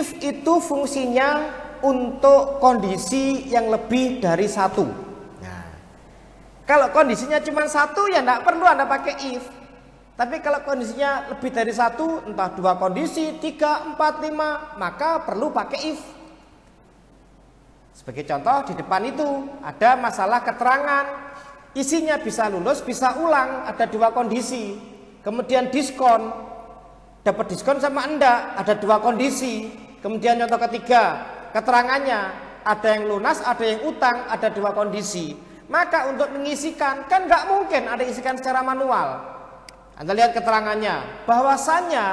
If itu fungsinya untuk kondisi yang lebih dari satu. Nah, kalau kondisinya cuma satu ya tidak perlu Anda pakai if. Tapi kalau kondisinya lebih dari satu, entah dua kondisi, 3, 4, 5, maka perlu pakai if. Sebagai contoh di depan itu ada masalah keterangan, isinya bisa lulus, bisa ulang, ada dua kondisi. Kemudian diskon, dapat diskon sama enggak, ada dua kondisi. Kemudian contoh ketiga, keterangannya ada yang lunas, ada yang utang, ada dua kondisi. Maka untuk mengisikan kan nggak mungkin Anda isikan secara manual. Anda lihat keterangannya, bahwasannya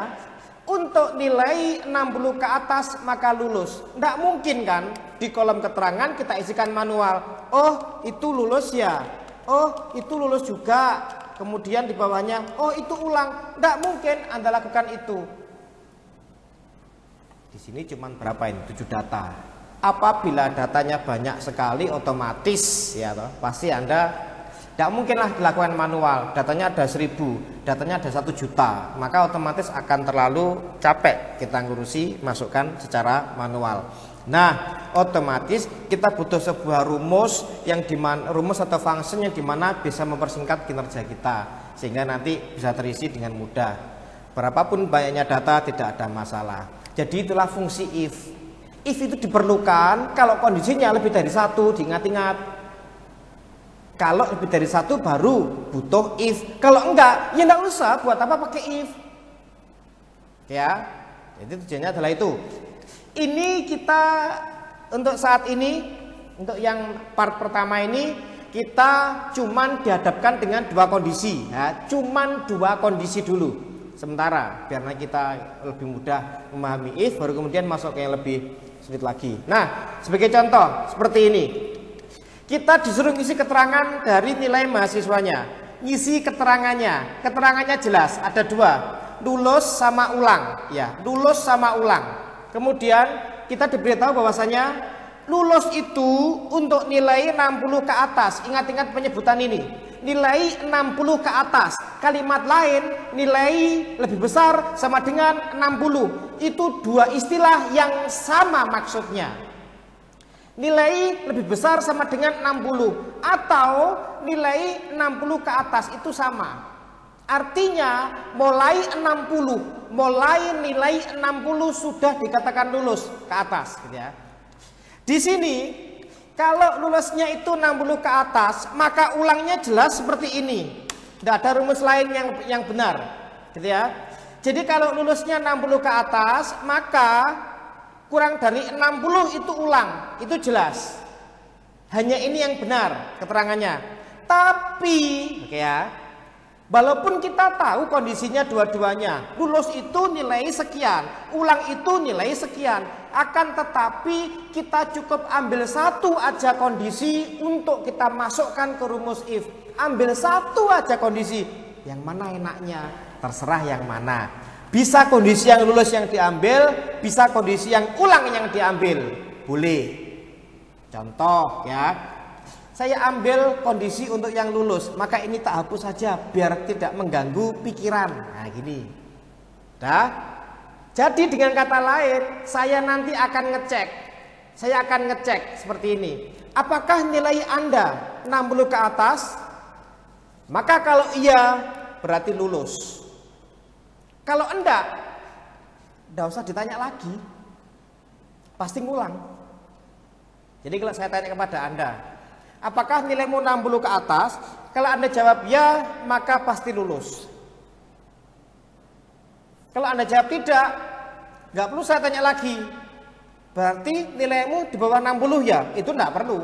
untuk nilai 60 ke atas maka lulus. Nggak mungkin kan di kolom keterangan kita isikan manual. Oh itu lulus ya, oh itu lulus juga. Kemudian di bawahnya, oh itu ulang. Nggak mungkin Anda lakukan itu. Di sini cuma berapa ini? 7 data. Apabila datanya banyak sekali otomatis ya toh, pasti Anda tidak mungkinlah dilakukan manual. Datanya ada 1000, datanya ada 1 juta, maka otomatis akan terlalu capek kita ngurusi masukkan secara manual. Nah, otomatis kita butuh sebuah rumus yang dimana, rumus atau function yang dimana bisa mempersingkat kinerja kita sehingga nanti bisa terisi dengan mudah. Berapapun banyaknya data tidak ada masalah. Jadi itulah fungsi if. If itu diperlukan kalau kondisinya lebih dari satu, diingat-ingat. Kalau lebih dari satu baru butuh if. Kalau enggak, ya enggak usah buat apa pakai if. Ya, jadi tujuannya adalah itu. Ini kita untuk saat ini, untuk yang part pertama ini kita cuman dihadapkan dengan dua kondisi. Ya, cuman dua kondisi dulu. Sementara biar kita lebih mudah memahami if, baru kemudian masuk ke yang lebih sulit lagi. Nah, sebagai contoh seperti ini. Kita disuruh ngisi keterangan dari nilai mahasiswanya. Ngisi keterangannya. Keterangannya jelas, ada dua. Lulus sama ulang. Ya, lulus sama ulang. Kemudian kita diberitahu bahwasanya lulus itu untuk nilai 60 ke atas. Ingat-ingat penyebutan ini. Nilai 60 ke atas. Kalimat lain, nilai lebih besar sama dengan 60. Itu dua istilah yang sama maksudnya. Nilai lebih besar sama dengan 60 atau nilai 60 ke atas itu sama. Artinya mulai 60, mulai nilai 60 sudah dikatakan lulus ke atas gitu ya. Di sini kalau lulusnya itu 60 ke atas, maka ulangnya jelas seperti ini. Tidak ada rumus lain yang benar, gitu ya. Jadi kalau lulusnya 60 ke atas, maka kurang dari 60 itu ulang, itu jelas. Hanya ini yang benar keterangannya. Tapi, oke ya, walaupun kita tahu kondisinya dua-duanya, lulus itu nilai sekian, ulang itu nilai sekian, akan tetapi kita cukup ambil satu aja kondisi untuk kita masukkan ke rumus if. Ambil satu aja kondisi, yang mana enaknya, terserah yang mana. Bisa kondisi yang lulus yang diambil, bisa kondisi yang ulang yang diambil, boleh. Contoh ya, saya ambil kondisi untuk yang lulus, maka ini tak hapus saja biar tidak mengganggu pikiran. Nah gini, dah. Jadi dengan kata lain, saya nanti akan ngecek. Saya akan ngecek seperti ini. Apakah nilai Anda 60 ke atas? Maka kalau iya, berarti lulus. Kalau enggak usah ditanya lagi. Pasti ngulang. Jadi kalau saya tanya kepada Anda, apakah nilaimu 60 ke atas? Kalau Anda jawab ya, maka pasti lulus. Kalau Anda jawab tidak, nggak perlu saya tanya lagi. Berarti nilaimu di bawah 60 ya? Itu nggak perlu.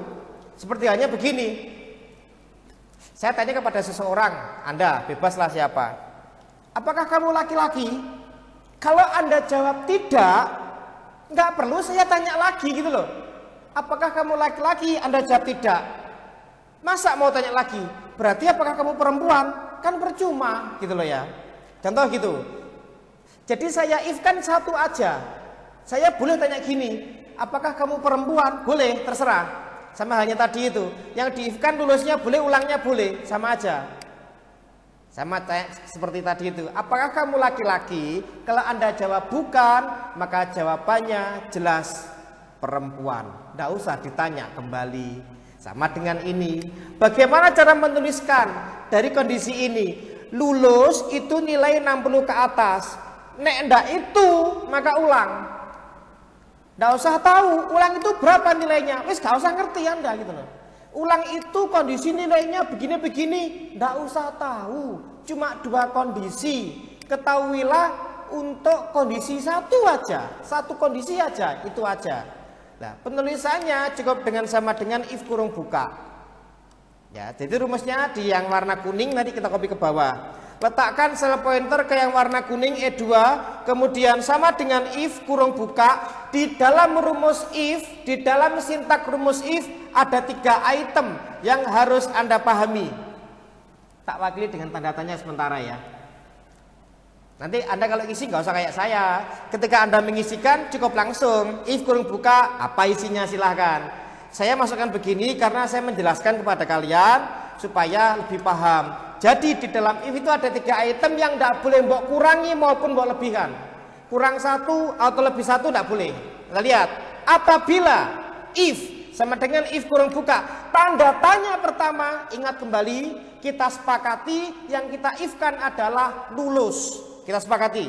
Seperti hanya begini. Saya tanya kepada seseorang, Anda bebaslah siapa. Apakah kamu laki-laki? Kalau Anda jawab tidak, nggak perlu saya tanya lagi gitu loh. Apakah kamu laki-laki? Anda jawab tidak. Masa mau tanya lagi? Berarti apakah kamu perempuan? Kan percuma gitu loh ya. Contoh gitu. Jadi saya if kan satu aja. Saya boleh tanya gini, apakah kamu perempuan? Boleh, terserah. Sama hanya tadi itu. Yang di if kan lulusnya boleh, ulangnya boleh, sama aja. Sama seperti tadi itu. Apakah kamu laki-laki? Kalau Anda jawab bukan, maka jawabannya jelas perempuan. Tidak usah ditanya kembali. Sama dengan ini. Bagaimana cara menuliskan dari kondisi ini? Lulus itu nilai 60 ke atas. Nek ndak itu, maka ulang. Ndak usah tahu ulang itu berapa nilainya. Wis gak usah ngerti Anda gitu loh. Ulang itu kondisi nilainya begini-begini. Ndak usah tahu. Cuma dua kondisi. Ketahuilah untuk kondisi satu aja. Satu kondisi aja, itu aja. Nah, penulisannya cukup dengan sama dengan if kurung buka. Ya, jadi rumusnya di yang warna kuning nanti kita copy ke bawah. Letakkan sel pointer ke yang warna kuning E2, kemudian sama dengan if kurung buka. Di dalam rumus if, di dalam sintak rumus if ada 3 item yang harus Anda pahami. Tak wakili dengan tanda tanya sementara ya. Nanti Anda kalau isi nggak usah kayak saya. Ketika Anda mengisikan cukup langsung if kurung buka, apa isinya silahkan. Saya masukkan begini karena saya menjelaskan kepada kalian supaya lebih paham. Jadi di dalam if itu ada 3 item yang tidak boleh mbok kurangi maupun mbok lebihkan. Kurang satu atau lebih satu tidak boleh. Kita lihat, apabila if sama dengan if kurung buka, tanda tanya pertama, ingat kembali, kita sepakati yang kita if-kan adalah lulus. Kita sepakati.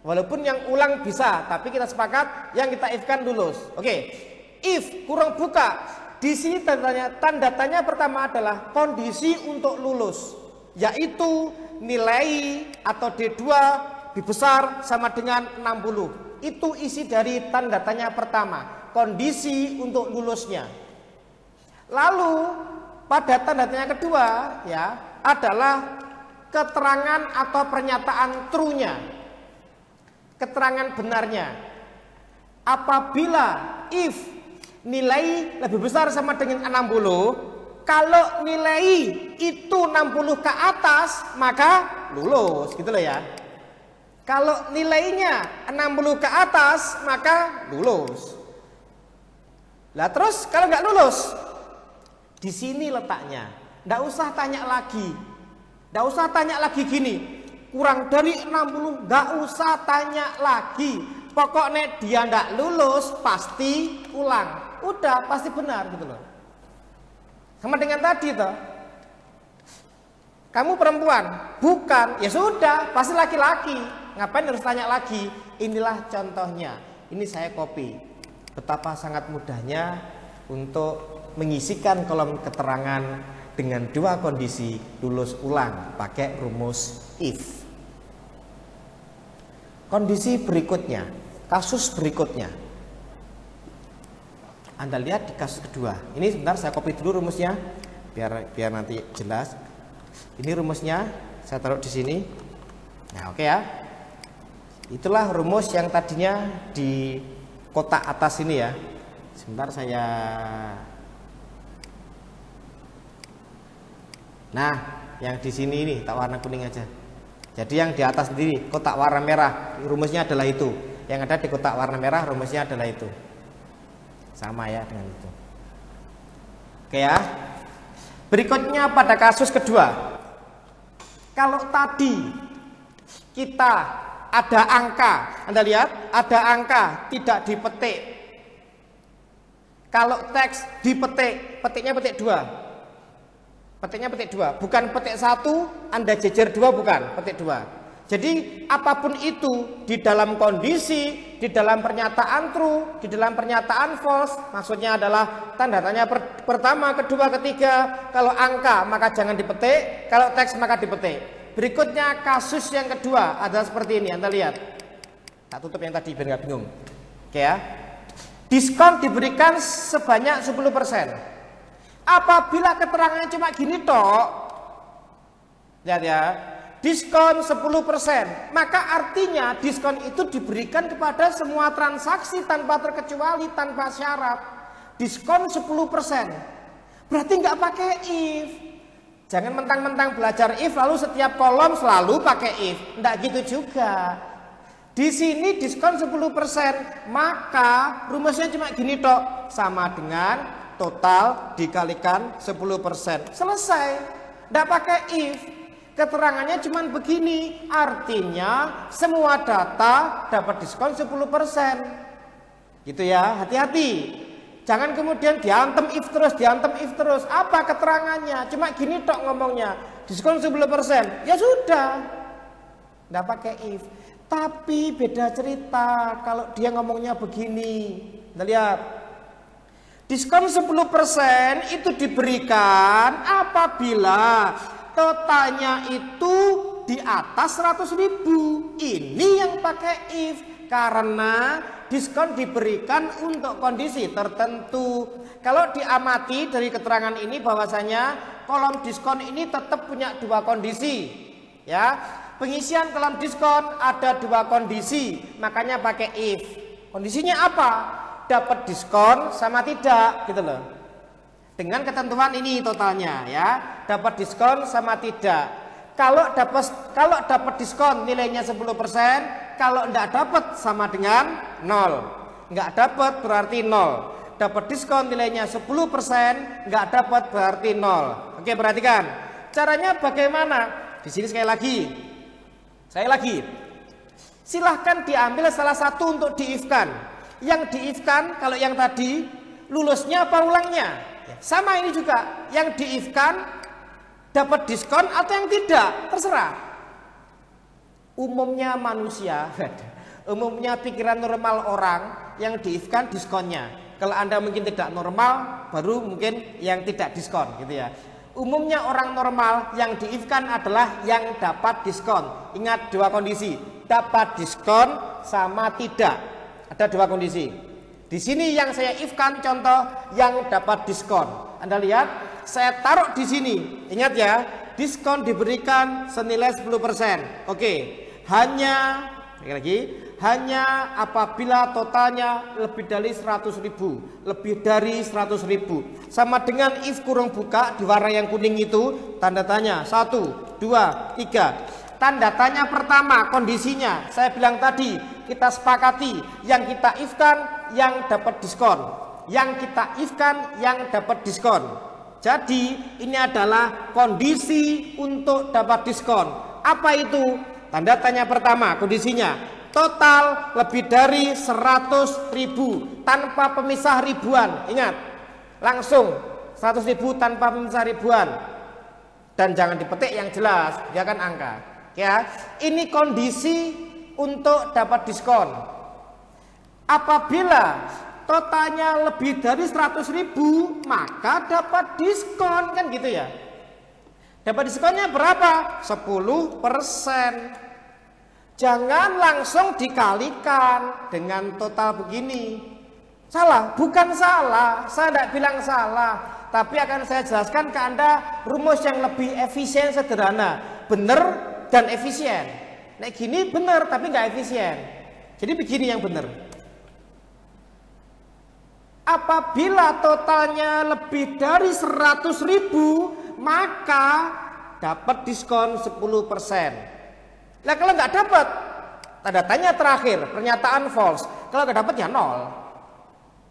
Walaupun yang ulang bisa, tapi kita sepakat yang kita if-kan lulus. Oke. If kurung buka, di sini tanda tanya pertama adalah kondisi untuk lulus, yaitu nilai atau D2 dibesar sama dengan 60. Itu isi dari tanda tanya pertama, kondisi untuk lulusnya. Lalu pada tanda tanya kedua ya adalah keterangan atau pernyataan true-nya, keterangan benarnya. Apabila if nilai lebih besar sama dengan 60, kalau nilai itu 60 ke atas maka lulus, gitu loh ya. Kalau nilainya 60 ke atas maka lulus. Lah terus kalau nggak lulus, di sini letaknya. Nggak usah tanya lagi. Nggak usah tanya lagi gini, kurang dari 60, nggak usah tanya lagi. Pokoknya dia nggak lulus pasti ulang. Udah pasti benar gitu loh. Sama dengan tadi toh. Kamu perempuan? Bukan. Ya sudah, pasti laki-laki. Ngapain harus tanya lagi? Inilah contohnya. Ini saya copy. Betapa sangat mudahnya untuk mengisikan kolom keterangan dengan 2 kondisi lulus ulang pakai rumus if. Kondisi berikutnya, kasus berikutnya. Anda lihat di kasus kedua. Ini sebentar saya copy dulu rumusnya biar nanti jelas. Ini rumusnya saya taruh di sini. Nah, oke ya. Itulah rumus yang tadinya di kotak atas ini ya. Sebentar saya. Nah, yang di sini ini tak warna kuning aja. Jadi yang di atas sendiri kotak warna merah, rumusnya adalah itu. Yang ada di kotak warna merah rumusnya adalah itu. Sama ya dengan itu. Oke ya. Berikutnya pada kasus kedua. Kalau tadi kita ada angka, Anda lihat ada angka tidak dipetik. Kalau teks dipetik, petiknya petik 2. Petiknya petik 2, bukan petik 1, Anda jejer 2, bukan, petik 2. Jadi apapun itu di dalam kondisi, di dalam pernyataan true, di dalam pernyataan false, maksudnya adalah tanda tanya pertama, kedua, ketiga. Kalau angka maka jangan dipetik, kalau teks maka dipetik. Berikutnya kasus yang kedua adalah seperti ini, Anda lihat. Tak tutup yang tadi biar nggak bingung. Oke ya. Diskon diberikan sebanyak 10%. Apabila keterangannya cuma gini tok, lihat ya. Diskon 10%, maka artinya diskon itu diberikan kepada semua transaksi tanpa terkecuali, tanpa syarat. Diskon 10%, berarti nggak pakai if. Jangan mentang-mentang belajar if lalu setiap kolom selalu pakai if, nggak gitu juga. Di sini diskon 10%, maka rumusnya cuma gini tok, sama dengan total dikalikan 10%. Selesai, nggak pakai if. Keterangannya cuma begini, artinya semua data dapat diskon 10%. Gitu ya, hati-hati. Jangan kemudian diantem if terus. Apa keterangannya? Cuma gini tok ngomongnya, diskon 10%. Ya sudah, nggak pakai if. Tapi beda cerita kalau dia ngomongnya begini. Nah, lihat. Diskon 10% itu diberikan apabila totalnya itu di atas 100.000. Ini yang pakai if, karena diskon diberikan untuk kondisi tertentu. Kalau diamati dari keterangan ini bahwasanya kolom diskon ini tetap punya dua kondisi. Ya, pengisian kolom diskon ada dua kondisi, makanya pakai if. Kondisinya apa? Dapat diskon sama tidak, gitu loh. Dengan ketentuan ini totalnya ya, dapat diskon sama tidak. Kalau dapat diskon nilainya 10%, kalau enggak dapat sama dengan 0. Enggak dapat berarti 0. Dapat diskon nilainya 10%, enggak dapat berarti 0. Oke, perhatikan. Caranya bagaimana? Di sini sekali lagi. Silahkan diambil salah satu untuk di-if-kan. Yang di-if-kan kalau yang tadi lulusnya apa ulangnya? Sama ini juga, yang di-if-kan dapat diskon atau yang tidak, terserah. Umumnya manusia, umumnya pikiran normal orang, yang di-if-kan diskonnya. Kalau Anda mungkin tidak normal, baru mungkin yang tidak diskon gitu ya. Umumnya orang normal yang di-if-kan adalah yang dapat diskon. Ingat dua kondisi, dapat diskon sama tidak. Ada dua kondisi. Di sini yang saya if-kan contoh yang dapat diskon. Anda lihat, saya taruh di sini. Ingat ya, diskon diberikan senilai 10%. Oke, hanya apabila totalnya lebih dari 100.000, lebih dari 100.000. Sama dengan if kurung buka di warna yang kuning itu, tanda tanya 1, 2, 3. Tanda tanya pertama, kondisinya saya bilang tadi, kita sepakati yang kita if-kan yang dapat diskon, yang kita if-kan yang dapat diskon. Jadi ini adalah kondisi untuk dapat diskon. Apa itu? Tanda tanya pertama, kondisinya total lebih dari 100.000 tanpa pemisah ribuan. Ingat, langsung 100.000 tanpa pemisah ribuan. Dan jangan dipetik yang jelas, dia kan angka. Ya, ini kondisi untuk dapat diskon. Apabila totalnya lebih dari 100.000, maka dapat diskon, kan gitu ya. Dapat diskonnya berapa? 10%. Jangan langsung dikalikan dengan total begini. Salah, bukan salah. Saya tidak bilang salah, tapi akan saya jelaskan ke Anda rumus yang lebih efisien, sederhana, benar dan efisien. Nah gini benar tapi nggak efisien. Jadi begini yang benar. Apabila totalnya lebih dari 100.000, maka dapat diskon 10%. Nah kalau nggak dapat, tanda tanya terakhir, pernyataan false. Kalau nggak dapat ya 0.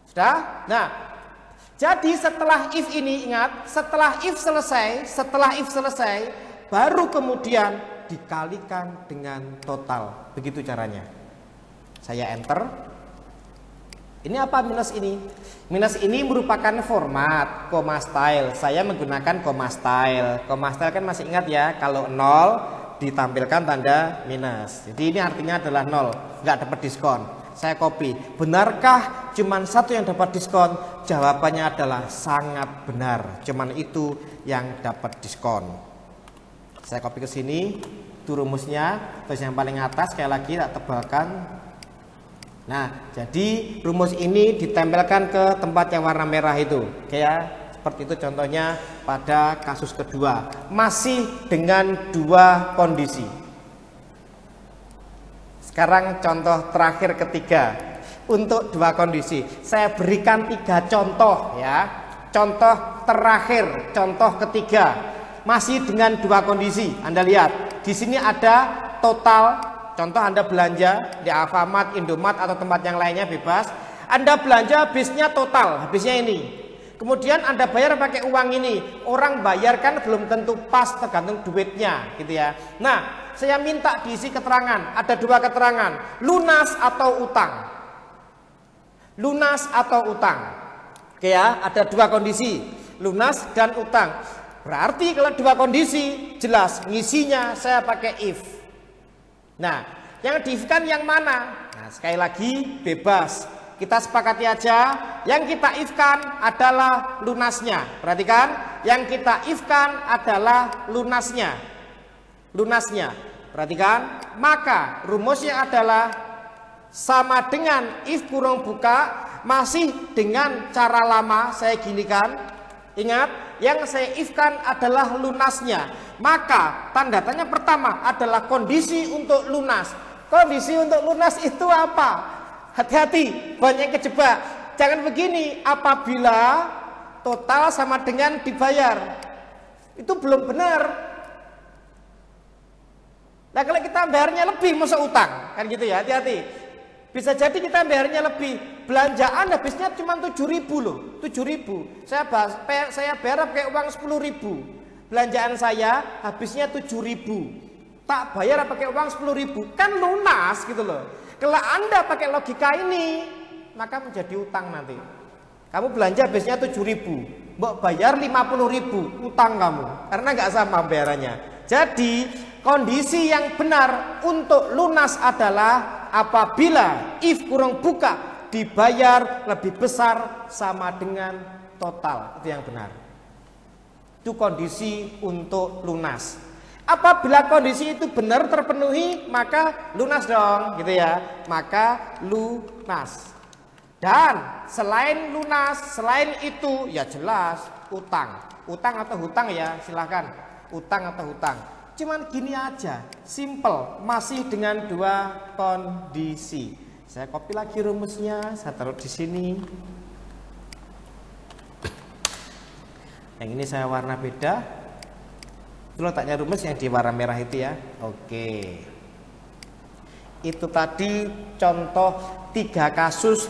Sudah? Nah, jadi setelah if ini, ingat, setelah if selesai, baru kemudian dikalikan dengan total. Begitu caranya. Saya enter. Ini apa minus ini? Minus ini merupakan format comma style. Saya menggunakan comma style. Comma style kan masih ingat ya, kalau 0 ditampilkan tanda minus. Jadi ini artinya adalah 0, nggak dapat diskon. Saya copy. Benarkah cuman satu yang dapat diskon? Jawabannya adalah sangat benar. Cuman itu yang dapat diskon. Saya copy ke sini, itu rumusnya, terus yang paling atas sekali lagi tak tebalkan. Nah, jadi rumus ini ditempelkan ke tempat yang warna merah itu, kayak seperti itu contohnya pada kasus kedua, masih dengan dua kondisi. Sekarang contoh terakhir ketiga, untuk dua kondisi, saya berikan 3 contoh ya. Contoh terakhir, contoh ketiga. Masih dengan dua kondisi. Anda lihat, di sini ada total. Contoh Anda belanja di Alfamart, Indomaret atau tempat yang lainnya bebas. Anda belanja habisnya total, habisnya ini. Kemudian Anda bayar pakai uang ini. Orang bayar kan belum tentu pas, tergantung duitnya gitu ya. Nah, saya minta diisi keterangan. Ada dua keterangan, lunas atau utang. Lunas atau utang. Oke ya, ada dua kondisi, lunas dan utang. Berarti kalau dua kondisi jelas ngisinya saya pakai if. Nah, yang di if kan yang mana? Nah, sekali lagi bebas. Kita sepakati aja, yang kita if-kan adalah lunasnya. Perhatikan, yang kita if-kan adalah lunasnya. Lunasnya. Perhatikan, maka rumusnya adalah sama dengan if kurung buka, masih dengan cara lama saya ginikan. Ingat, yang saya if-kan adalah lunasnya. Maka tanda tanya pertama adalah kondisi untuk lunas. Kondisi untuk lunas itu apa? Hati-hati, banyak yang kejebak. Jangan begini, apabila total sama dengan dibayar. Itu belum benar. Nah, kalau kita bayarnya lebih, masa utang? Kan gitu ya, hati-hati. Bisa jadi kita bayarnya lebih. Belanjaan habisnya cuma 7.000 loh, 7.000. Saya bayar pakai uang 10.000. Belanjaan saya habisnya 7.000. Tak bayar pakai uang 10.000, kan lunas gitu loh. Kalau Anda pakai logika ini, maka menjadi utang nanti. Kamu belanja habisnya 7.000, mbok bayar 50.000, utang kamu. Karena nggak sama bayarannya. Jadi kondisi yang benar untuk lunas adalah apabila if kurang buka dibayar lebih besar sama dengan total. Itu yang benar. Itu kondisi untuk lunas. Apabila kondisi itu benar terpenuhi, maka lunas dong, gitu ya. Maka lunas. Dan selain lunas, selain itu ya jelas utang. Utang atau hutang ya, silahkan. Utang atau hutang. Cuman gini aja, simple, masih dengan dua kondisi. Saya copy lagi rumusnya, saya taruh di sini. Yang ini saya warna beda. Itu letaknya rumus yang di warna merah itu ya. Oke. Itu tadi contoh tiga kasus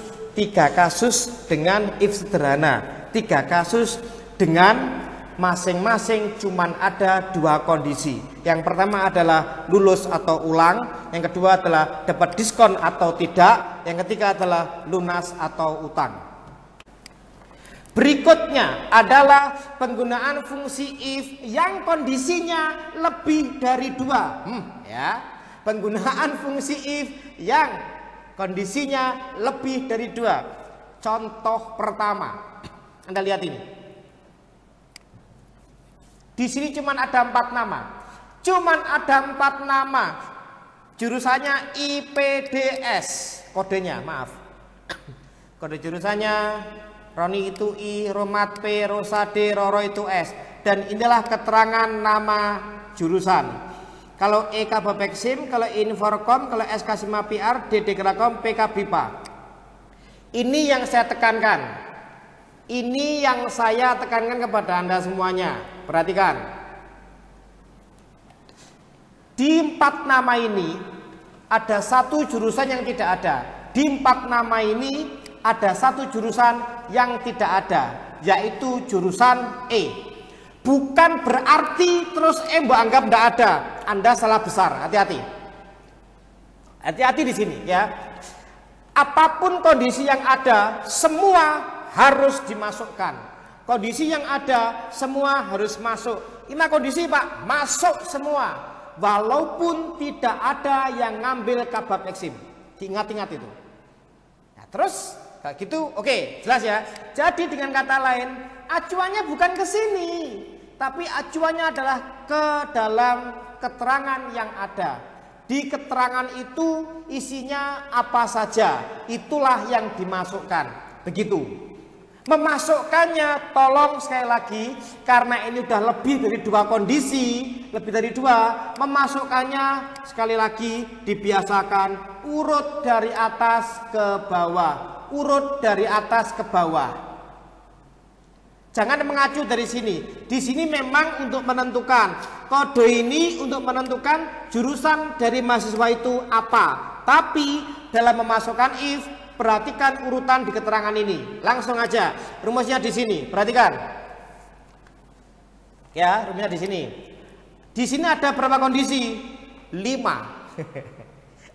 dengan if sederhana. 3 kasus dengan masing-masing cuman ada 2 kondisi. Yang pertama adalah lulus atau ulang, yang kedua adalah dapat diskon atau tidak, yang ketiga adalah lunas atau utang. Berikutnya adalah penggunaan fungsi if yang kondisinya lebih dari 2. Ya, penggunaan fungsi if yang kondisinya lebih dari 2. Contoh pertama, Anda lihat ini. Di sini cuma ada 4 nama. Cuman ada 4 nama. Jurusannya IPDS, kodenya, maaf. Kode jurusannya Roni itu I, Romat P, Rosa D, Roro itu S. Dan inilah keterangan nama jurusan. Kalau E Kabapeksim, kalau Inforkom, kalau S Kasima PR, D Dekrakom, PK BIPA. Ini yang saya tekankan. Ini yang saya tekankan kepada Anda semuanya. Perhatikan. Di 4 nama ini ada 1 jurusan yang tidak ada. Di 4 nama ini ada 1 jurusan yang tidak ada, yaitu jurusan E. Bukan berarti terus E mbok anggap tidak ada. Anda salah besar, hati-hati. Hati-hati di sini ya. Apapun kondisi yang ada, semua harus dimasukkan. Kondisi yang ada, semua harus masuk. 5 kondisi Pak, masuk semua. Walaupun tidak ada yang ngambil Kabapeksim. Diingat-ingat itu. Nah, terus kayak gitu, oke, jelas ya. Jadi dengan kata lain, acuannya bukan ke sini, tapi acuannya adalah ke dalam keterangan yang ada. Di keterangan itu isinya apa saja, itulah yang dimasukkan. Begitu. Memasukkannya tolong sekali lagi, karena ini udah lebih dari 2 kondisi, lebih dari 2, memasukkannya sekali lagi dibiasakan urut dari atas ke bawah. Urut dari atas ke bawah. Jangan mengacu dari sini. Di sini memang untuk menentukan kode ini, untuk menentukan jurusan dari mahasiswa itu apa. Tapi dalam memasukkan if Perhatikan urutan di keterangan ini. Langsung aja. Rumusnya di sini. Perhatikan. Ya, rumusnya di sini. Di sini ada berapa kondisi? 5.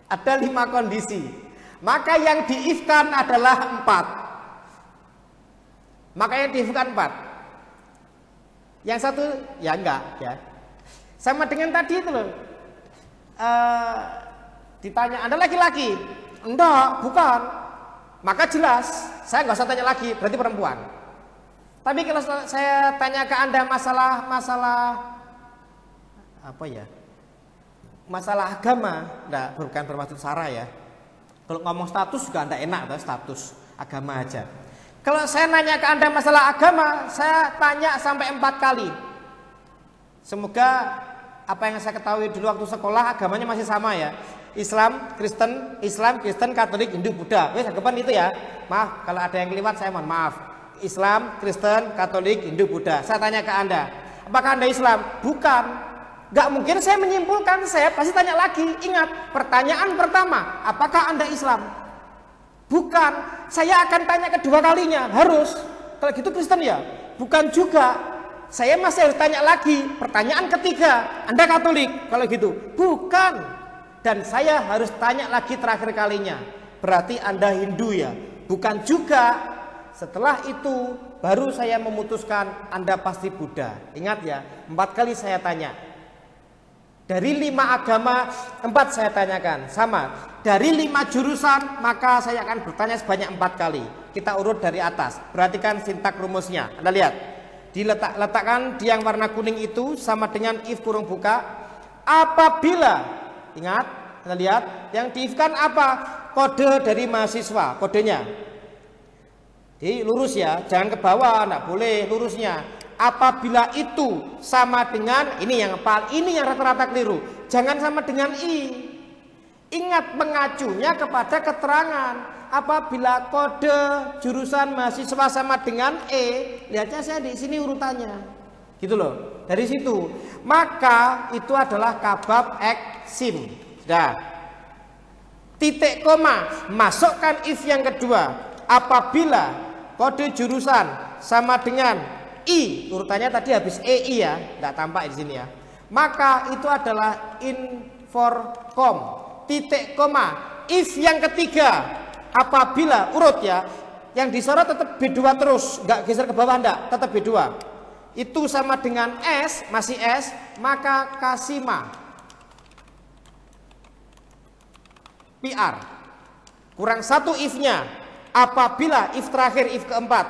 Ada 5 kondisi. Maka yang diifkan adalah 4. Maka yang diifkan 4. Yang satu ya enggak ya. Sama dengan tadi itu loh. Ditanya, Anda laki-laki? Enggak, bukan. Maka jelas, saya nggak usah tanya lagi, berarti perempuan. Tapi kalau saya tanya ke Anda masalah apa ya? Masalah agama, enggak, bukan bermaksud sara ya. Kalau ngomong status juga Anda enak, status agama aja. Kalau saya nanya ke Anda masalah agama, saya tanya sampai 4 kali. Semoga apa yang saya ketahui dulu waktu sekolah agamanya masih sama ya. Islam, Kristen, Katolik, Hindu, Buddha. Wes anggapan itu ya. Maaf kalau ada yang kelewat saya mohon maaf. Islam, Kristen, Katolik, Hindu, Buddha. Saya tanya ke Anda, apakah Anda Islam? Bukan. Gak mungkin saya menyimpulkan, saya pasti tanya lagi. Ingat, pertanyaan pertama, apakah Anda Islam? Bukan. Saya akan tanya kedua kalinya, harus. Kalau gitu Kristen ya? Bukan juga. Saya masih harus tanya lagi. Pertanyaan ketiga, Anda Katolik? Kalau gitu, bukan. Dan saya harus tanya lagi terakhir kalinya, berarti Anda Hindu ya? Bukan juga. Setelah itu baru saya memutuskan Anda pasti Buddha. Ingat ya, 4 kali saya tanya. Dari 5 agama 4 saya tanyakan. Sama, dari 5 jurusan maka saya akan bertanya sebanyak 4 kali. Kita urut dari atas. Perhatikan sintak rumusnya. Anda lihat, diletakkan di yang warna kuning itu sama dengan if kurung buka. Apabila, ingat, Anda lihat, yang diifkan apa? Kode dari mahasiswa, kodenya. Jadi lurus ya, jangan ke bawah, enggak boleh lurusnya. Apabila itu sama dengan, ini yang rata-rata keliru. Jangan sama dengan i. Ingat, mengacunya kepada keterangan. Apabila kode jurusan mahasiswa sama dengan e, lihatnya saya di sini urutannya. Gitu loh. Dari situ, maka itu adalah kabab eksim. Sudah. Titik koma, masukkan if yang kedua. Apabila kode jurusan sama dengan i, urutannya tadi habis ei ya, nggak tampak di sini ya. Maka itu adalah inforkom. Titik koma, if yang ketiga. Apabila urut ya, yang disorot tetap B2 terus, nggak geser ke bawah enggak, tetap B2. Itu sama dengan S, masih S, maka kasima PR. Kurang 1 if-nya. Apabila if terakhir, if keempat,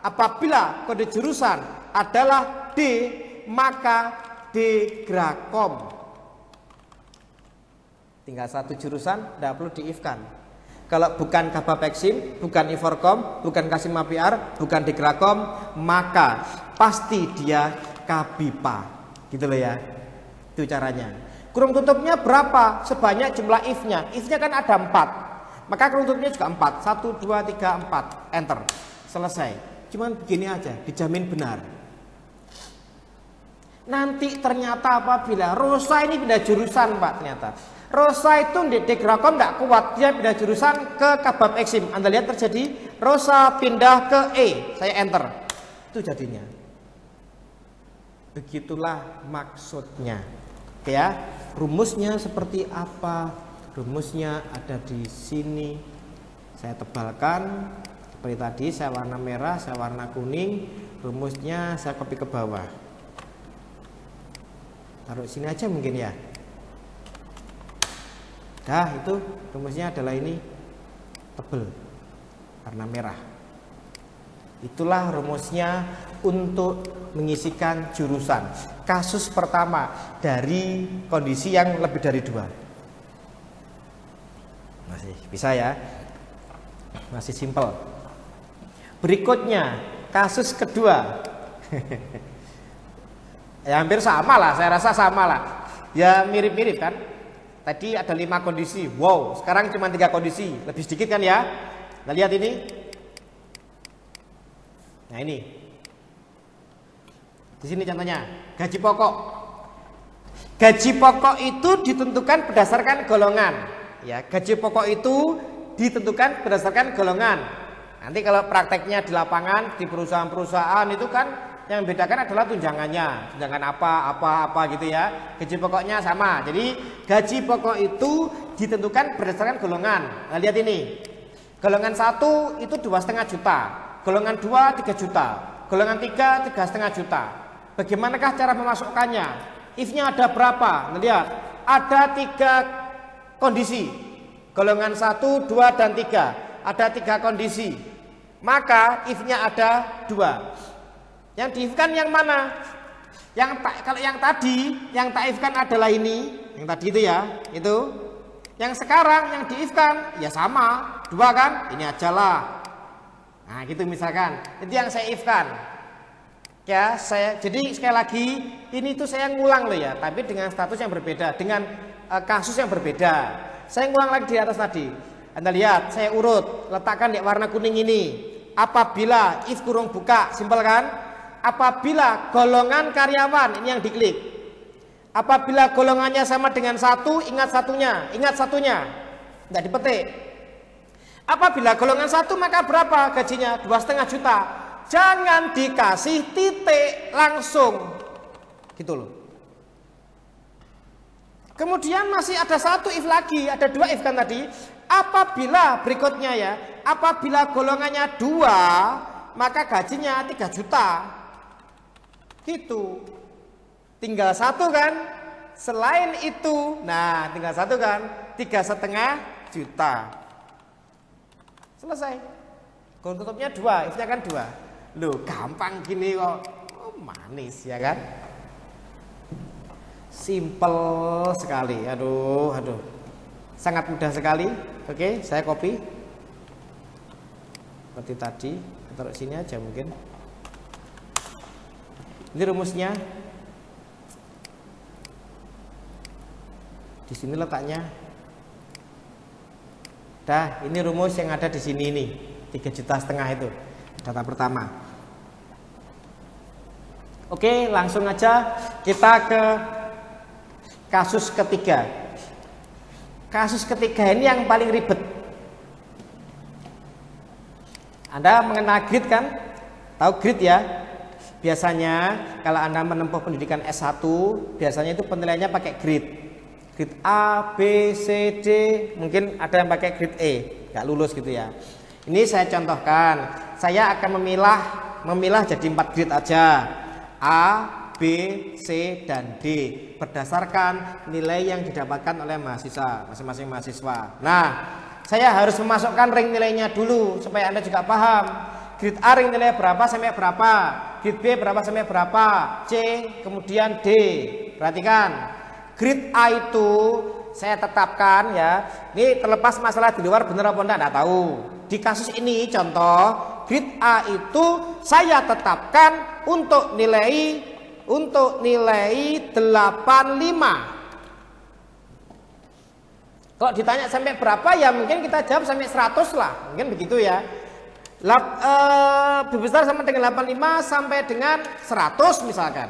apabila kode jurusan adalah D, maka degrakom. Tinggal 1 jurusan, tidak perlu di-if-kan. Kalau bukan kabab eksim, bukan inforkom, bukan kasima PR, bukan degrakom, maka pasti dia kabipa. Gitu loh ya. Itu caranya. Kurung tutupnya berapa? Sebanyak jumlah if-nya. If-nya kan ada 4. Maka kurung tutupnya juga 4. 1, 2, 3, 4. Enter. Selesai. Cuman begini aja, dijamin benar. Nanti ternyata apabila Rosa ini pindah jurusan Pak, ternyata Rosa itu di degrakom tidak kuat, dia pindah jurusan ke kabab eksim. Anda lihat terjadi Rosa pindah ke E, saya enter. Itu jadinya. Begitulah maksudnya. Oke ya, rumusnya seperti apa? Rumusnya ada di sini. Saya tebalkan seperti tadi, saya warna merah, saya warna kuning. Rumusnya saya copy ke bawah. Taruh sini aja mungkin ya. Nah itu rumusnya adalah ini, tebel warna merah. Itulah rumusnya untuk mengisikan jurusan. Kasus pertama dari kondisi yang lebih dari 2. Masih bisa ya, masih simpel. Berikutnya kasus kedua. Ya hampir sama lah, saya rasa sama lah. Ya mirip-mirip kan. Tadi ada 5 kondisi. Wow, sekarang cuma 3 kondisi. Lebih sedikit kan ya. Nah lihat ini. Nah ini. Di sini contohnya, gaji pokok. Gaji pokok itu ditentukan berdasarkan golongan. Ya, gaji pokok itu ditentukan berdasarkan golongan. Nanti kalau prakteknya di lapangan, di perusahaan-perusahaan itu kan yang membedakan adalah tunjangannya, tunjangan apa gitu ya. Gaji pokoknya sama. Jadi gaji pokok itu ditentukan berdasarkan golongan. Nah, lihat ini. Golongan 1 itu 2,5 juta. Golongan 2 3 juta. Golongan 3 3,5 juta. Bagaimanakah cara memasukkannya? If-nya ada berapa? Nah, lihat. Ada 3 kondisi. Golongan 1, 2 dan 3. Ada 3 kondisi. Maka if-nya ada 2. Yang diifkan yang mana? Kalau yang tadi, yang taifkan adalah ini, yang tadi itu ya, itu. Yang sekarang yang diifkan ya sama, 2 kan? Ini ajalah. Nah, gitu misalkan. Itu yang saya ifkan. Ya, jadi sekali lagi ini tuh saya ngulang loh ya, tapi dengan status yang berbeda, dengan kasus yang berbeda. Saya ngulang lagi di atas tadi. Anda lihat, saya urut, letakkan di warna kuning ini. Apabila if kurung buka, simpel kan? Apabila golongan karyawan, ini yang diklik. Apabila golongannya sama dengan 1, ingat satunya, tidak dipetik. Apabila golongan 1 maka berapa gajinya? 2,5 juta. Jangan dikasih titik langsung, gitu loh. Kemudian masih ada 1 if lagi, ada 2 if kan tadi. Apabila berikutnya ya, apabila golongannya 2 maka gajinya 3 juta. Gitu. Tinggal 1 kan. Selain itu, nah tinggal 1 kan, 3,5 juta. Selesai. Kalau tutupnya 2, if-nya kan 2. Loh, gampang gini kok. Oh, manis ya kan? Simple sekali. Aduh. Sangat mudah sekali. Oke, saya copy. Seperti tadi, taruh sini aja mungkin. Ini rumusnya. Di sini letaknya. Dah, ini rumus yang ada di sini ini. 3,5 juta itu. Data pertama. Oke, langsung aja kita ke kasus ketiga. Kasus ketiga ini yang paling ribet. Anda mengenal grid kan? Tahu grid ya? Biasanya kalau Anda menempuh pendidikan S1, biasanya itu penilaiannya pakai grid. Grid A, B, C, D, mungkin ada yang pakai grid E, nggak lulus gitu ya. Ini saya contohkan. Saya akan memilah jadi 4 grid aja. A, B, C, dan D berdasarkan nilai yang didapatkan oleh mahasiswa, masing-masing mahasiswa. Nah, saya harus memasukkan ring nilainya dulu supaya Anda juga paham. Grid A ring nilai berapa sampai berapa, grid B berapa sampai berapa, C kemudian D. Perhatikan, grid A itu saya tetapkan ya. Ini terlepas masalah di luar benar apa enggak tahu. Di kasus ini contoh, grid A itu saya tetapkan untuk nilai 85. Kalau ditanya sampai berapa ya mungkin kita jawab sampai 100 lah, mungkin begitu ya. B besar sama dengan 85 sampai dengan 100 misalkan.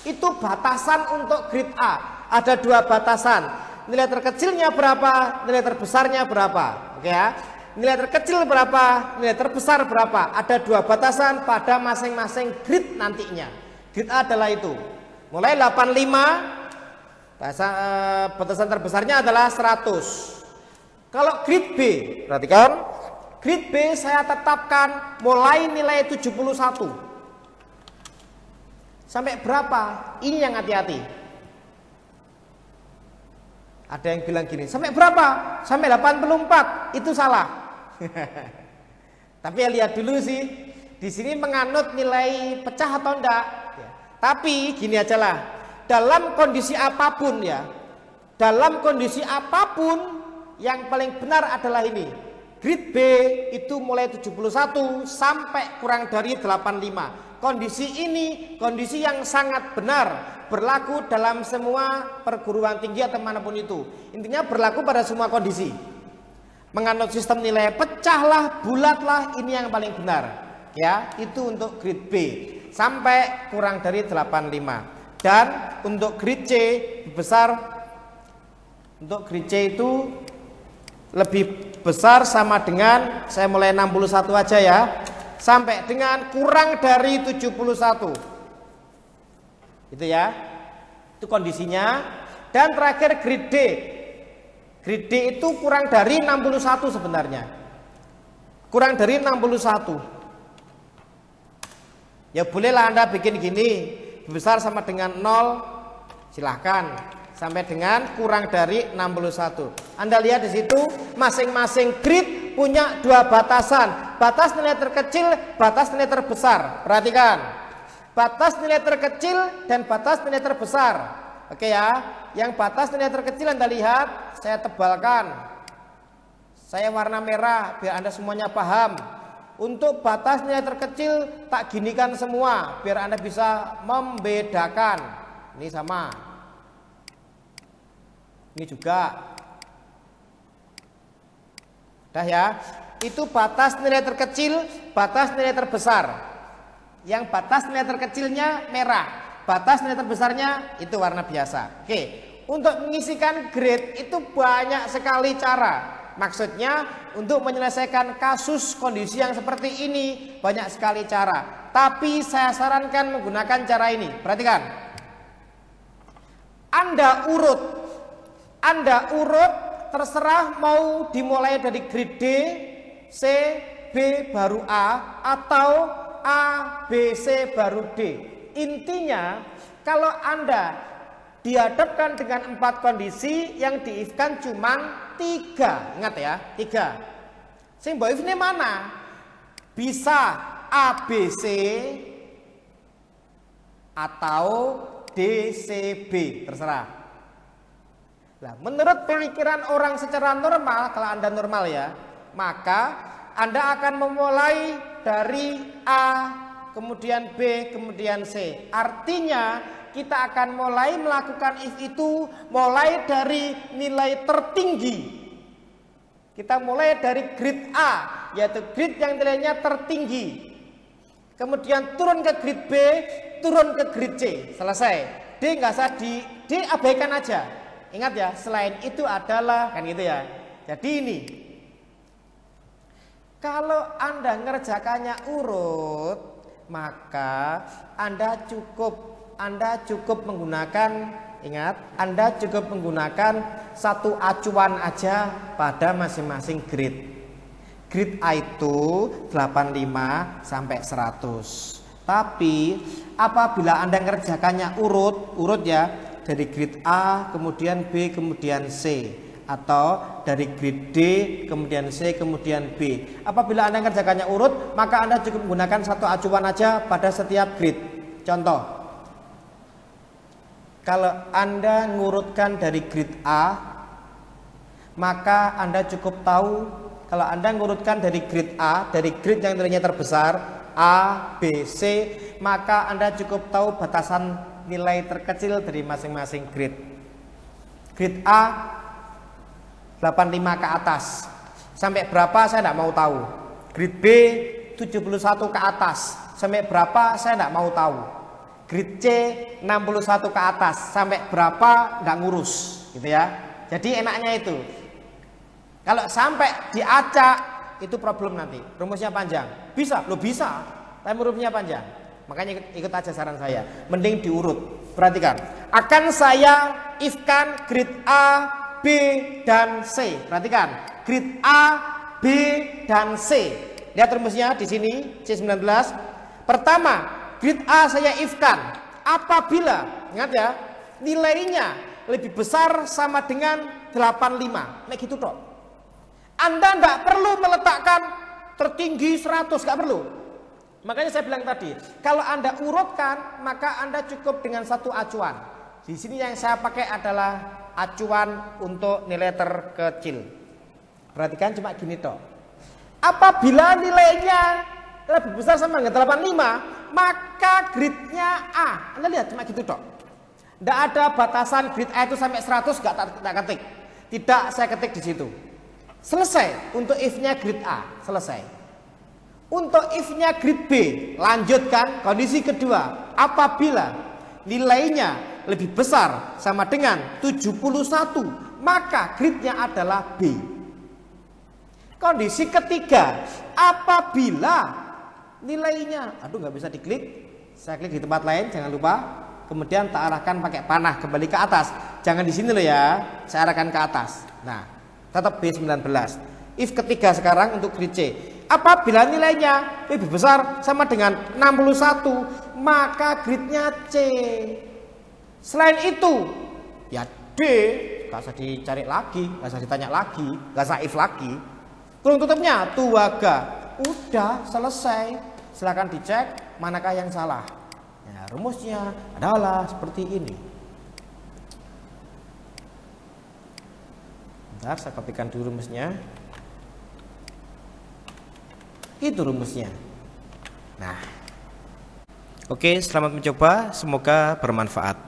Itu batasan untuk grid A. Ada 2 batasan. Nilai terkecilnya berapa, nilai terbesarnya berapa. Oke ya. Nilai terkecil berapa, nilai terbesar berapa. Ada 2 batasan pada masing-masing grid nantinya. Grid A adalah itu. Mulai 85, batasan terbesarnya adalah 100. Kalau grid B, perhatikan. Grid B saya tetapkan mulai nilai 71. Sampai berapa? Ini yang hati-hati. Ada yang bilang gini, sampai berapa? Sampai 84. Itu salah. Tapi ya lihat dulu sih. Di sini menganut nilai pecah atau enggak. Ya. Tapi gini aja lah. Dalam kondisi apapun ya. Dalam kondisi apapun yang paling benar adalah ini. Grid B itu mulai 71 sampai kurang dari 85. Kondisi ini kondisi yang sangat benar, berlaku dalam semua perguruan tinggi atau manapun itu. Intinya berlaku pada semua kondisi. Menganut sistem nilai pecahlah, bulatlah, ini yang paling benar. Ya, itu untuk grid B sampai kurang dari 85. Dan untuk grid C besar, untuk grid C itu lebih besar sama dengan, saya mulai 61 aja ya, sampai dengan kurang dari 71. Itu ya. Itu kondisinya. Dan terakhir grid D. Grid D itu kurang dari 61 sebenarnya. Kurang dari 61. Ya bolehlah Anda bikin gini, besar sama dengan 0, silahkan. Sampai dengan kurang dari 61. Anda lihat di situ masing-masing grid punya dua batasan. Batas nilai terkecil, batas nilai terbesar. Perhatikan. Batas nilai terkecil dan batas nilai terbesar. Oke ya. Yang batas nilai terkecil Anda lihat, saya tebalkan. Saya warna merah biar Anda semuanya paham. Untuk batas nilai terkecil tak ginikan semua biar Anda bisa membedakan. Ini sama. Ini juga. Dah ya. Itu batas nilai terkecil, batas nilai terbesar. Yang batas nilai terkecilnya merah, batas nilai terbesarnya itu warna biasa. Oke. Untuk mengisikan grade itu banyak sekali cara. Maksudnya untuk menyelesaikan kasus kondisi yang seperti ini banyak sekali cara. Tapi saya sarankan menggunakan cara ini. Perhatikan. Anda urut terserah mau dimulai dari grid D, C, B baru A atau A, B, C baru D. Intinya kalau Anda dihadapkan dengan 4 kondisi yang di-if-kan cuma 3. Ingat ya, 3. Sing mbok if ini mana? Bisa A, B, C atau D, C, B, terserah. Nah, menurut pemikiran orang secara normal, kalau Anda normal ya, maka Anda akan memulai dari A, kemudian B, kemudian C. Artinya kita akan mulai melakukan if itu mulai dari nilai tertinggi. Kita mulai dari grid A, yaitu grid yang nilainya tertinggi. Kemudian turun ke grid B, turun ke grid C. Selesai. D nggak usah diabaikan aja. Ingat ya, selain itu adalah kan gitu ya. Jadi ini, kalau Anda ngerjakannya urut, maka Anda cukup menggunakan, ingat, Anda cukup menggunakan satu acuan aja pada masing-masing grid. Grid A itu 85 sampai 100. Tapi apabila Anda ngerjakannya urut ya, dari grid A, kemudian B, kemudian C, atau dari grid D, kemudian C, kemudian B. Apabila Anda ngerjakannya urut, maka Anda cukup menggunakan satu acuan aja pada setiap grid. Contoh, kalau Anda ngurutkan dari grid A, maka Anda cukup tahu, kalau Anda ngurutkan dari grid A, dari grid yang nilainya terbesar, A, B, C, maka Anda cukup tahu batasan nilai terkecil dari masing-masing grid. Grid A 85 ke atas. Sampai berapa saya tidak mau tahu. Grid B 71 ke atas. Sampai berapa saya tidak mau tahu. Grid C 61 ke atas. Sampai berapa nggak ngurus, gitu ya. Jadi enaknya itu. Kalau sampai diacak itu problem nanti. Rumusnya panjang. Bisa, lo bisa. Tapi rumusnya panjang. Makanya ikut aja saran saya, mending diurut. Perhatikan, akan saya if-kan grid A, B, dan C. Perhatikan, grid A, B, dan C. Lihat rumusnya di sini, C19. Pertama, grid A saya if-kan apabila, ingat ya, nilainya lebih besar sama dengan 85. Nah gitu toh. Anda tidak perlu meletakkan tertinggi 100, nggak perlu. Makanya saya bilang tadi, kalau Anda urutkan, maka Anda cukup dengan satu acuan. Di sini yang saya pakai adalah acuan untuk nilai terkecil. Perhatikan cuma gini toh. Apabila nilainya lebih besar sama dengan 85, maka gridnya A. Anda lihat cuma gitu toh. Tidak ada batasan grid A itu sampai 100, nggak ketik. Tidak saya ketik di situ. Selesai untuk if-nya grid A, selesai. Untuk if-nya grid B, lanjutkan kondisi kedua. Apabila nilainya lebih besar sama dengan 71, maka gridnya adalah B. Kondisi ketiga, apabila nilainya, aduh nggak bisa diklik, saya klik di tempat lain, jangan lupa. Kemudian tak arahkan pakai panah kembali ke atas, jangan di sini loh ya, saya arahkan ke atas. Nah, tetap B19. If ketiga sekarang untuk grid C, apabila nilainya lebih besar sama dengan 61, maka gridnya C. Selain itu, ya D, gak usah dicari lagi, gak usah ditanya lagi, gak usah if lagi. Kurung tutupnya tuaga. Udah selesai. Silahkan dicek manakah yang salah. Ya, rumusnya adalah seperti ini. Bentar, saya kopikan dulu rumusnya. Itu rumusnya. Nah, oke, selamat mencoba. Semoga bermanfaat.